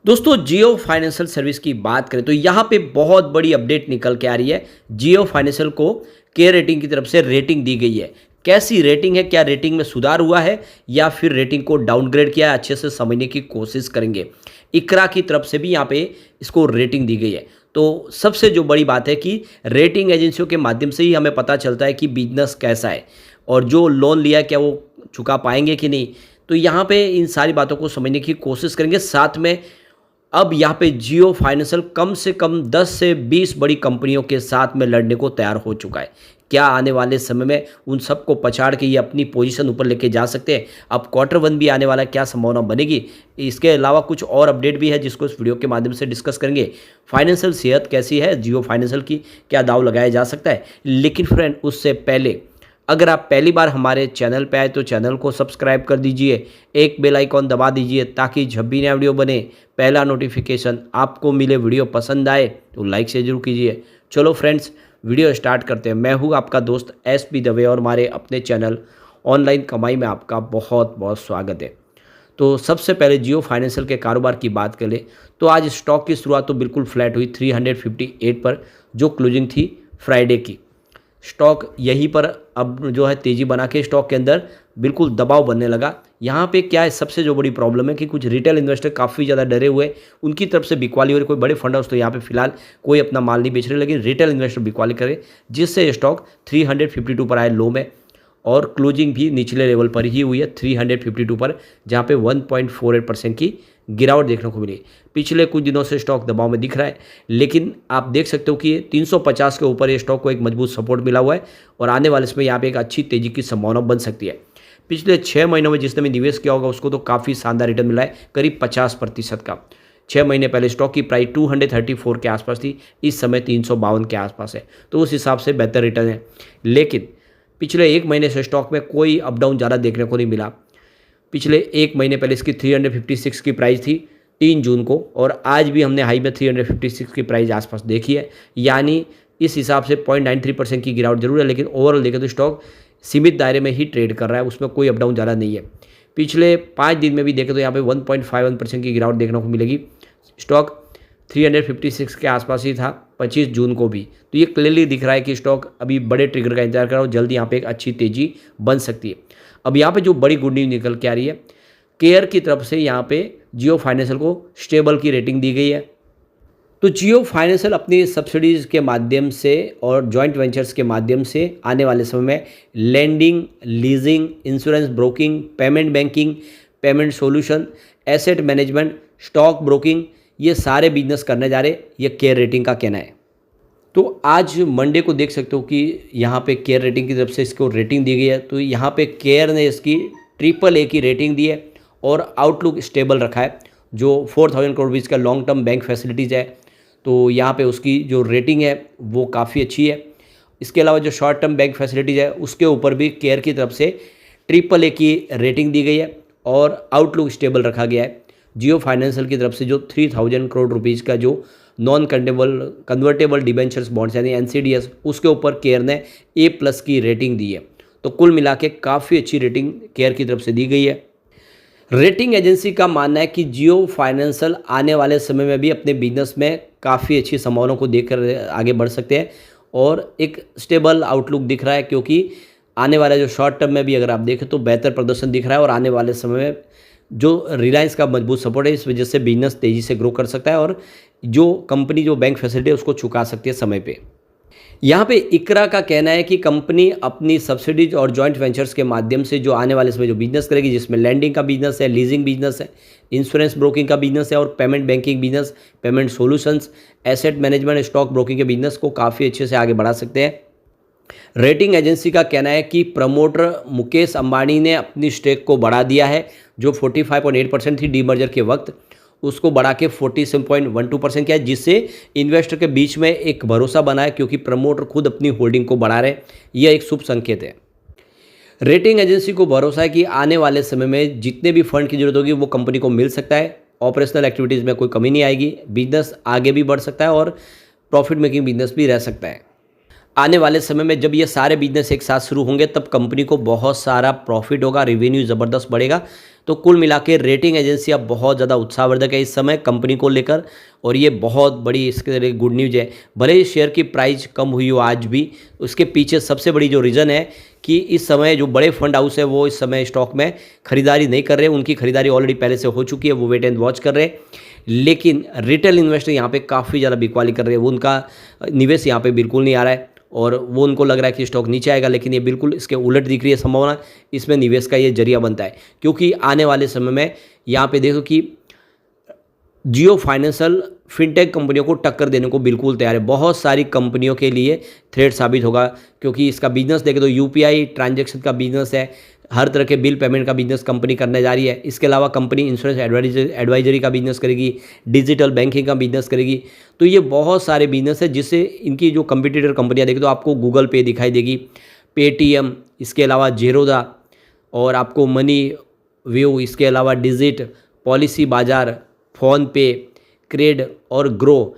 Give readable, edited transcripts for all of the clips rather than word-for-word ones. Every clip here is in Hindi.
दोस्तों जियो फाइनेंशियल सर्विस की बात करें तो यहाँ पे बहुत बड़ी अपडेट निकल के आ रही है। जियो फाइनेंशियल को केयर रेटिंग की तरफ से रेटिंग दी गई है। कैसी रेटिंग है, क्या रेटिंग में सुधार हुआ है या फिर रेटिंग को डाउनग्रेड किया है, अच्छे से समझने की कोशिश करेंगे। इकरा की तरफ से भी यहाँ पे इसको रेटिंग दी गई है। तो सबसे जो बड़ी बात है कि रेटिंग एजेंसियों के माध्यम से ही हमें पता चलता है कि बिजनेस कैसा है और जो लोन लिया क्या वो चुका पाएंगे कि नहीं। तो यहाँ पे इन सारी बातों को समझने की कोशिश करेंगे। साथ में अब यहाँ पे जियो फाइनेंशियल कम से कम 10 से 20 बड़ी कंपनियों के साथ में लड़ने को तैयार हो चुका है। क्या आने वाले समय में उन सबको पछाड़ के ये अपनी पोजीशन ऊपर लेके जा सकते हैं। अब क्वार्टर 1 भी आने वाला है, क्या संभावना बनेगी। इसके अलावा कुछ और अपडेट भी है जिसको इस वीडियो के माध्यम से डिस्कस करेंगे। फाइनेंशियल सेहत कैसी है जियो फाइनेंशियल की, क्या दाव लगाया जा सकता है। लेकिन फ्रेंड उससे पहले अगर आप पहली बार हमारे चैनल पे आए तो चैनल को सब्सक्राइब कर दीजिए, एक बेल आइकॉन दबा दीजिए ताकि जब भी नया वीडियो बने पहला नोटिफिकेशन आपको मिले। वीडियो पसंद आए तो लाइक से जरूर कीजिए। चलो फ्रेंड्स वीडियो स्टार्ट करते हैं। मैं हूँ आपका दोस्त SP दवे और हमारे अपने चैनल ऑनलाइन कमाई में आपका बहुत बहुत स्वागत है। तो सबसे पहले जियो फाइनेंशियल के कारोबार की बात करें तो आज स्टॉक की शुरुआत तो बिल्कुल फ्लैट हुई 358 पर, जो क्लोजिंग थी फ्राइडे की। स्टॉक यहीं पर अब जो है तेज़ी बना के स्टॉक के अंदर बिल्कुल दबाव बनने लगा। यहाँ पे क्या है, सबसे जो बड़ी प्रॉब्लम है कि कुछ रिटेल इन्वेस्टर काफ़ी ज़्यादा डरे हुए, उनकी तरफ से बिकवाली हो रही। कोई बड़े फंड हाउस तो यहाँ पे फिलहाल कोई अपना माल नहीं बेच रहे, लेकिन रिटेल इन्वेस्टर बिकवाली करे, जिससे स्टॉक 352 पर आए लो में और क्लोजिंग भी निचले लेवल पर ही हुई है 352 पर, जहाँ पे 1.48% की गिरावट देखने को मिली। पिछले कुछ दिनों से स्टॉक दबाव में दिख रहा है, लेकिन आप देख सकते हो कि 350 के ऊपर ये स्टॉक को एक मजबूत सपोर्ट मिला हुआ है और आने वाले समय यहाँ पे एक अच्छी तेजी की संभावना बन सकती है। पिछले 6 महीनों में जिसने भी निवेश किया होगा उसको तो काफ़ी शानदार रिटर्न मिला है, करीब 50% का। 6 महीने पहले स्टॉक की प्राइस 234 के आसपास थी, इस समय 352 के आसपास है, तो उस हिसाब से बेहतर रिटर्न है। लेकिन पिछले 1 महीने से स्टॉक में कोई अप डाउन ज़्यादा देखने को नहीं मिला। पिछले 1 महीने पहले इसकी 356 की प्राइस थी 3 जून को, और आज भी हमने हाई में 356 की प्राइस आसपास देखी है। यानी इस हिसाब से 0.93% की गिरावट जरूर है, लेकिन ओवरऑल देखें तो स्टॉक सीमित दायरे में ही ट्रेड कर रहा है, उसमें कोई अप डाउन ज़्यादा नहीं है। पिछले 5 दिन में भी देखें तो यहाँ पे 1.51% की गिरावट देखने को मिलेगी। स्टॉक 356 के आसपास ही था 25 जून को भी, तो ये क्लियरली दिख रहा है कि स्टॉक अभी बड़े ट्रिगर का इंतजार कर रहा है और जल्दी यहाँ पे एक अच्छी तेजी बन सकती है। अब यहाँ पे जो बड़ी गुड न्यूज़ निकल के आ रही है, केयर की तरफ से यहाँ पे जियो फाइनेंशियल को स्टेबल की रेटिंग दी गई है। तो जियो फाइनेंशियल अपनी सब्सिडीज़ के माध्यम से और जॉइंट वेंचर्स के माध्यम से आने वाले समय में lending, leasing, insurance broking, payment banking, payment solution, asset management, stock broking, ये सारे बिजनेस करने जा रहे, ये केयर रेटिंग का कहना है। तो आज मंडे को देख सकते हो कि यहाँ पे केयर रेटिंग की तरफ से इसको रेटिंग दी गई है। तो यहाँ पे केयर ने इसकी AAA की रेटिंग दी है और आउटलुक स्टेबल रखा है। जो 4000 करोड़ रुपीज़ का लॉन्ग टर्म बैंक फैसिलिटीज़ है, तो यहाँ पे उसकी जो रेटिंग है वो काफ़ी अच्छी है। इसके अलावा जो शॉर्ट टर्म बैंक फैसिलिटीज़ है उसके ऊपर भी केयर की तरफ से AAA की रेटिंग दी गई है और आउटलुक स्टेबल रखा गया है। जियो फाइनेंशियल की तरफ से जो 3000 करोड़ रुपीज़ का जो नॉन कन्वर्टेबल डिबेंचर्स बॉन्ड्स यानी NCDS, उसके ऊपर केयर ने A+ की रेटिंग दी है। तो कुल मिला के काफ़ी अच्छी रेटिंग केयर की तरफ से दी गई है। रेटिंग एजेंसी का मानना है कि जियो फाइनेंशियल आने वाले समय में भी अपने बिजनेस में काफ़ी अच्छी संभावनाओं को देखकर आगे बढ़ सकते हैं और एक स्टेबल आउटलुक दिख रहा है, क्योंकि आने वाला जो शॉर्ट टर्म में भी अगर आप देखें तो बेहतर प्रदर्शन दिख रहा है और आने वाले समय में जो रिलायंस का मजबूत सपोर्ट है, इस वजह से बिजनेस तेज़ी से ग्रो कर सकता है और जो कंपनी जो बैंक फैसिलिटी है उसको चुका सकती है समय पे। यहाँ पे इकरा का कहना है कि कंपनी अपनी सब्सिडीज और जॉइंट वेंचर्स के माध्यम से जो आने वाले समय जो बिजनेस करेगी, जिसमें लैंडिंग का बिजनेस है, लीजिंग बिजनेस है, इंश्योरेंस ब्रोकिंग का बिजनेस है और payment banking business, payment solutions, asset management, stock broking के बिजनेस को काफ़ी अच्छे से आगे बढ़ा सकते हैं। रेटिंग एजेंसी का कहना है कि प्रमोटर मुकेश अंबानी ने अपनी स्टेक को बढ़ा दिया है। जो 45.8% थी डीमर्जर के वक्त, उसको बढ़ा के 47.12% किया है, जिससे इन्वेस्टर के बीच में एक भरोसा बना है, क्योंकि प्रमोटर खुद अपनी होल्डिंग को बढ़ा रहे हैं। यह एक शुभ संकेत है। रेटिंग एजेंसी को भरोसा है कि आने वाले समय में जितने भी फंड की जरूरत होगी वो कंपनी को मिल सकता है। ऑपरेशनल एक्टिविटीज़ में कोई कमी नहीं आएगी, बिजनेस आगे भी बढ़ सकता है और प्रॉफिट मेकिंग बिजनेस भी रह सकता है। आने वाले समय में जब ये सारे बिजनेस एक साथ शुरू होंगे तब कंपनी को बहुत सारा प्रॉफिट होगा, रेवेन्यू ज़बरदस्त बढ़ेगा। तो कुल मिला के रेटिंग एजेंसियाँ बहुत ज़्यादा उत्साहवर्धक है इस समय कंपनी को लेकर, और ये बहुत बड़ी इसके लिए गुड न्यूज़ है। भले ही शेयर की प्राइस कम हुई हो आज भी, उसके पीछे सबसे बड़ी जो रीज़न है कि इस समय जो बड़े फंड हाउस है वो इस समय स्टॉक में खरीदारी नहीं कर रहे, उनकी खरीदारी ऑलरेडी पहले से हो चुकी है, वो वेट एंड वॉच कर रहे हैं। लेकिन रिटेल इन्वेस्टर यहाँ पे काफ़ी ज़्यादा बिकवाली कर रहे हैं, वो उनका निवेश यहाँ पे बिल्कुल नहीं आ रहा है, और वो उनको लग रहा है कि स्टॉक नीचे आएगा, लेकिन ये बिल्कुल इसके उलट दिख रही है संभावना। इसमें निवेश का ये जरिया बनता है, क्योंकि आने वाले समय में यहाँ पे देखो कि जियो फाइनेंशियल फिनटेक कंपनियों को टक्कर देने को बिल्कुल तैयार है। बहुत सारी कंपनियों के लिए थ्रेट साबित होगा, क्योंकि इसका बिजनेस देखें तो यूपीआई ट्रांजैक्शन का बिजनेस है, हर तरह के बिल पेमेंट का बिजनेस कंपनी करने जा रही है। इसके अलावा कंपनी इंश्योरेंस एडवाइजरी का बिजनेस करेगी, डिजिटल बैंकिंग का बिजनेस करेगी। तो ये बहुत सारे बिजनेस है जिससे इनकी जो कंपिटिटर कंपनियाँ देखें तो आपको गूगल पे दिखाई देगी, पेटीएम, इसके अलावा जेरोदा, और आपको मनी व्यू, इसके अलावा डिजिट, पॉलिसी बाजार, फ़ोन पे, क्रेड और ग्रो,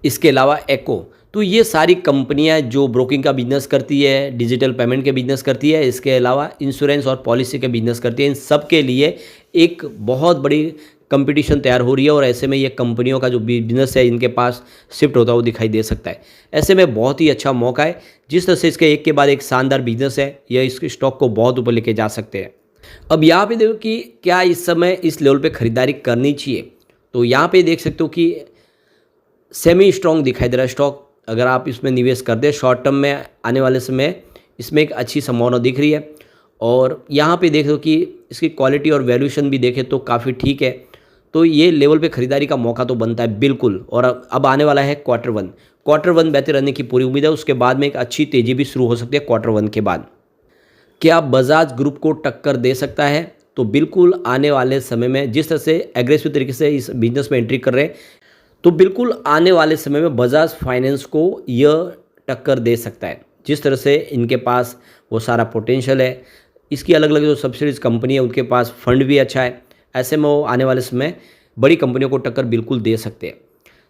इसके अलावा एको। तो ये सारी कंपनियां जो ब्रोकिंग का बिजनेस करती है, डिजिटल पेमेंट के बिजनेस करती है, इसके अलावा इंश्योरेंस और पॉलिसी के बिजनेस करती है, इन सब के लिए एक बहुत बड़ी कंपटीशन तैयार हो रही है, और ऐसे में ये कंपनियों का जो बिजनेस है इनके पास शिफ्ट होता हुआ दिखाई दे सकता है। ऐसे में बहुत ही अच्छा मौका है, जिस तरह से इसके एक के बाद एक शानदार बिजनेस है, यह इस स्टॉक को बहुत ऊपर लेके जा सकते हैं। अब यहाँ पे देखो कि क्या इस समय इस लेवल पे खरीदारी करनी चाहिए, तो यहाँ पे देख सकते हो कि सेमी स्ट्रॉन्ग दिखाई दे रहा है स्टॉक। अगर आप इसमें निवेश कर दें शॉर्ट टर्म में, आने वाले समय इसमें एक अच्छी संभावना दिख रही है, और यहाँ पे देखो कि इसकी क्वालिटी और वैल्यूएशन भी देखें तो काफ़ी ठीक है। तो ये लेवल पे खरीदारी का मौका तो बनता है बिल्कुल। और अब आने वाला है क्वार्टर वन बेहतर रहने की पूरी उम्मीद है, उसके बाद में एक अच्छी तेज़ी भी शुरू हो सकती है क्वार्टर वन के बाद। क्या बजाज ग्रुप को टक्कर दे सकता है? तो बिल्कुल आने वाले समय में जिस तरह से एग्रेसिव तरीके से इस बिजनेस में एंट्री कर रहे हैं, तो बिल्कुल आने वाले समय में बजाज फाइनेंस को यह टक्कर दे सकता है। जिस तरह से इनके पास वो सारा पोटेंशियल है, इसकी अलग अलग जो सब्सिडीज कंपनी है उनके पास फंड भी अच्छा है, ऐसे में वो आने वाले समय बड़ी कंपनियों को टक्कर बिल्कुल दे सकते हैं।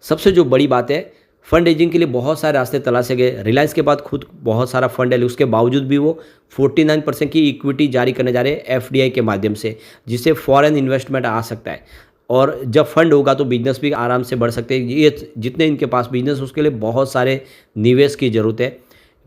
सबसे जो बड़ी बात है, फंड रेजिंग के लिए बहुत सारे रास्ते तलाशे गए। रिलायंस के बाद खुद बहुत सारा फंड है, उसके बावजूद भी वो 49% की इक्विटी जारी करने जा रहे हैं एफडीआई के माध्यम से, जिससे फॉरेन इन्वेस्टमेंट आ सकता है, और जब फंड होगा तो बिजनेस भी आराम से बढ़ सकते हैं। ये जितने इनके पास बिजनेस, उसके लिए बहुत सारे निवेश की ज़रूरत है।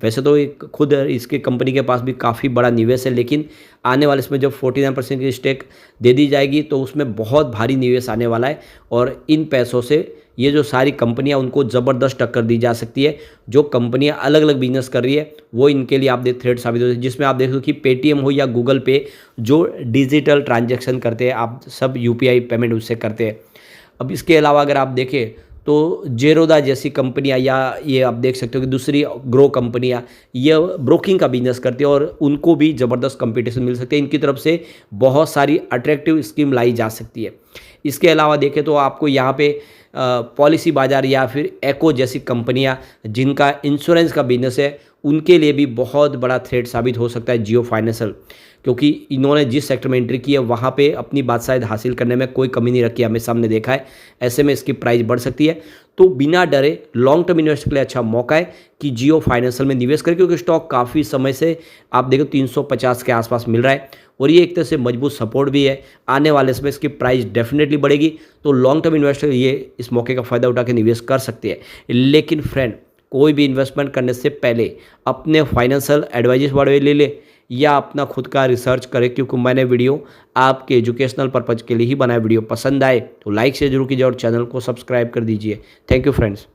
वैसे तो एक खुद इसके कंपनी के पास भी काफ़ी बड़ा निवेश है, लेकिन आने वाले इसमें जब 49% की स्टेक दे दी जाएगी तो उसमें बहुत भारी निवेश आने वाला है, और इन पैसों से ये जो सारी कंपनियां उनको ज़बरदस्त टक्कर दी जा सकती है। जो कंपनियां अलग अलग बिजनेस कर रही है वो इनके लिए आप देख थ्रेट साबित होती है, जिसमें आप देखो कि पेटीएम हो या गूगल पे, जो डिजिटल ट्रांजैक्शन करते हैं, आप सब यूपीआई पेमेंट उससे करते हैं। अब इसके अलावा अगर आप देखें तो जेरोदा जैसी कंपनियां, या ये आप देख सकते हो कि दूसरी ग्रो कंपनियां ये ब्रोकिंग का बिजनेस करती है, और उनको भी ज़बरदस्त कंपटीशन मिल सकते हैं। इनकी तरफ से बहुत सारी अट्रैक्टिव स्कीम लाई जा सकती है। इसके अलावा देखें तो आपको यहाँ पे पॉलिसी बाजार या फिर एको जैसी कंपनियां जिनका इंश्योरेंस का बिजनेस है, उनके लिए भी बहुत बड़ा थ्रेट साबित हो सकता है जियो फाइनेंशियल, क्योंकि इन्होंने जिस सेक्टर में एंट्री की है वहाँ पे अपनी बात शायद हासिल करने में कोई कमी नहीं रखी, हमें सामने देखा है। ऐसे में इसकी प्राइस बढ़ सकती है। तो बिना डरे लॉन्ग टर्म इन्वेस्टर के लिए अच्छा मौका है कि जियो फाइनेंशियल में निवेश करें, क्योंकि स्टॉक काफ़ी समय से आप देखो 350 के आसपास मिल रहा है, और ये एक तरह से मजबूत सपोर्ट भी है। आने वाले समय इसकी प्राइस डेफिनेटली बढ़ेगी, तो लॉन्ग टर्म इन्वेस्टर ये इस मौके का फ़ायदा उठा के निवेश कर सकते हैं। लेकिन फ्रेंड, कोई भी इन्वेस्टमेंट करने से पहले अपने फाइनेंशियल एडवाइजर्स वाले ले ले, या अपना खुद का रिसर्च करें, क्योंकि मैंने वीडियो आपके एजुकेशनल पर्पज़ के लिए ही बनाया। वीडियो पसंद आए तो लाइक शेयर जरूर कीजिए और चैनल को सब्सक्राइब कर दीजिए। Thank you friends.